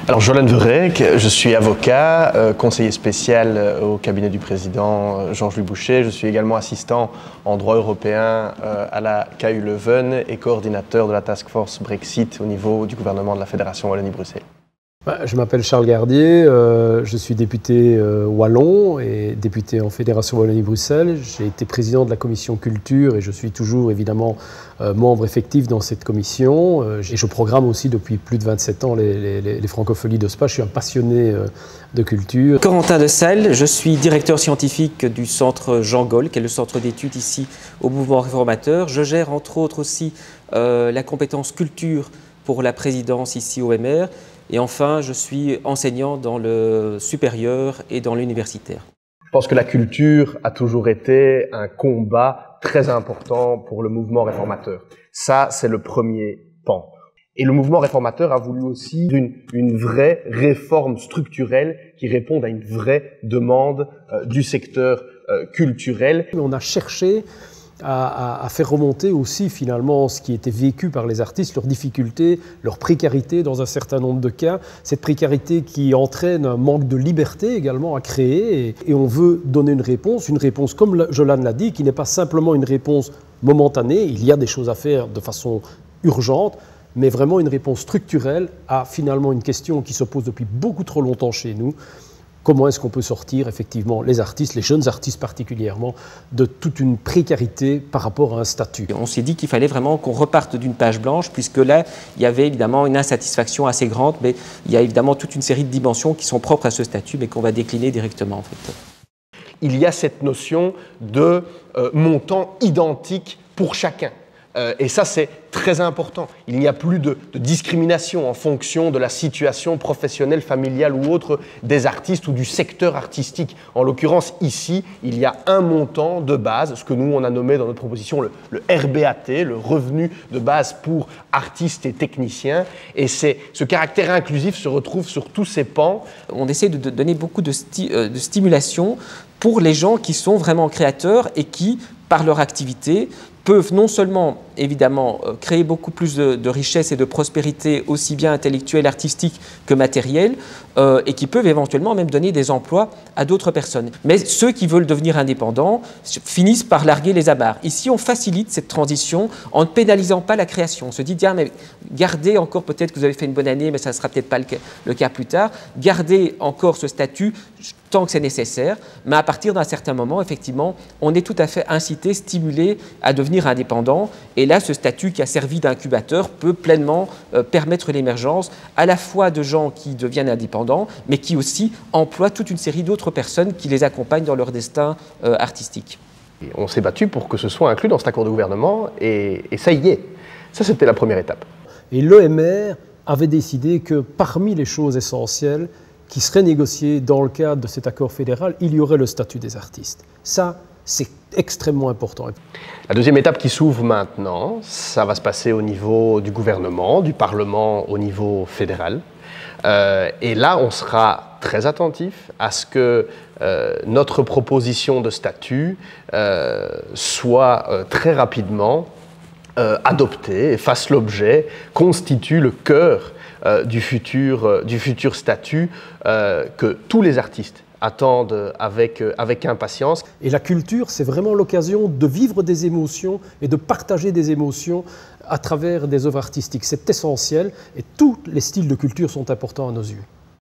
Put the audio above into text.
Alors Jolène Verreyck, je suis avocat, conseiller spécial au cabinet du président Georges-Louis Boucher. Je suis également assistant en droit européen à la KU Leuven et coordinateur de la task force Brexit au niveau du gouvernement de la Fédération Wallonie-Bruxelles. Je m'appelle Charles Gardier, je suis député wallon et député en Fédération Wallonie-Bruxelles. J'ai été président de la commission culture et je suis toujours évidemment membre effectif dans cette commission. Et je programme aussi depuis plus de 27 ans les francopholies de Spa. Je suis un passionné de culture. Corentin de Sales, je suis directeur scientifique du centre Jean Goll, qui est le centre d'études ici au mouvement réformateur. Je gère entre autres aussi la compétence culture pour la présidence ici au MR. Et enfin, je suis enseignant dans le supérieur et dans l'universitaire. Je pense que la culture a toujours été un combat très important pour le mouvement réformateur. Ça, c'est le premier pan. Et le mouvement réformateur a voulu aussi une vraie réforme structurelle qui réponde à une vraie demande du secteur culturel. On a cherché à faire remonter aussi finalement ce qui était vécu par les artistes, leurs difficultés, leur précarité dans un certain nombre de cas, cette précarité qui entraîne un manque de liberté également à créer et on veut donner une réponse comme Jolane l'a dit, qui n'est pas simplement une réponse momentanée, il y a des choses à faire de façon urgente, mais vraiment une réponse structurelle à finalement une question qui se pose depuis beaucoup trop longtemps chez nous. Comment est-ce qu'on peut sortir effectivement les artistes, les jeunes artistes particulièrement, de toute une précarité par rapport à un statut? On s'est dit qu'il fallait vraiment qu'on reparte d'une page blanche, puisque là, il y avait évidemment une insatisfaction assez grande, mais il y a évidemment toute une série de dimensions qui sont propres à ce statut, mais qu'on va décliner directement en fait. Il y a cette notion de montant identique pour chacun. Et ça, c'est très important. Il n'y a plus de discrimination en fonction de la situation professionnelle, familiale ou autre des artistes ou du secteur artistique. En l'occurrence, ici, il y a un montant de base, ce que nous, on a nommé dans notre proposition le RBAT, le revenu de base pour artistes et techniciens. Et ce caractère inclusif se retrouve sur tous ces pans. On essaie de donner beaucoup de stimulation pour les gens qui sont vraiment créateurs et qui, par leur activité, peuvent non seulement, évidemment, créer beaucoup plus de richesse et de prospérité, aussi bien intellectuelle, artistique que matérielle, et qui peuvent éventuellement même donner des emplois à d'autres personnes. Mais ceux qui veulent devenir indépendants finissent par larguer les amarres. Ici, on facilite cette transition en ne pénalisant pas la création. On se dit, tiens, mais gardez encore, peut-être que vous avez fait une bonne année, mais ça ne sera peut-être pas le cas plus tard, gardez encore ce statut tant que c'est nécessaire, mais à partir d'un certain moment, effectivement, on est tout à fait incité, stimulé à devenir indépendant. Et là, ce statut qui a servi d'incubateur peut pleinement permettre l'émergence à la fois de gens qui deviennent indépendants, mais qui aussi emploient toute une série d'autres personnes qui les accompagnent dans leur destin artistique. Et on s'est battu pour que ce soit inclus dans cet accord de gouvernement et ça y est. Ça, c'était la première étape. Et l'EMR avait décidé que parmi les choses essentielles qui seraient négociées dans le cadre de cet accord fédéral, il y aurait le statut des artistes. Ça, c'est extrêmement important. La deuxième étape qui s'ouvre maintenant, ça va se passer au niveau du gouvernement, du Parlement au niveau fédéral. Et là, on sera très attentif à ce que notre proposition de statut soit très rapidement adoptée et fasse l'objet, constitue le cœur du futur statut que tous les artistes attendent avec impatience. Et la culture, c'est vraiment l'occasion de vivre des émotions et de partager des émotions à travers des œuvres artistiques. C'est essentiel et tous les styles de culture sont importants à nos yeux.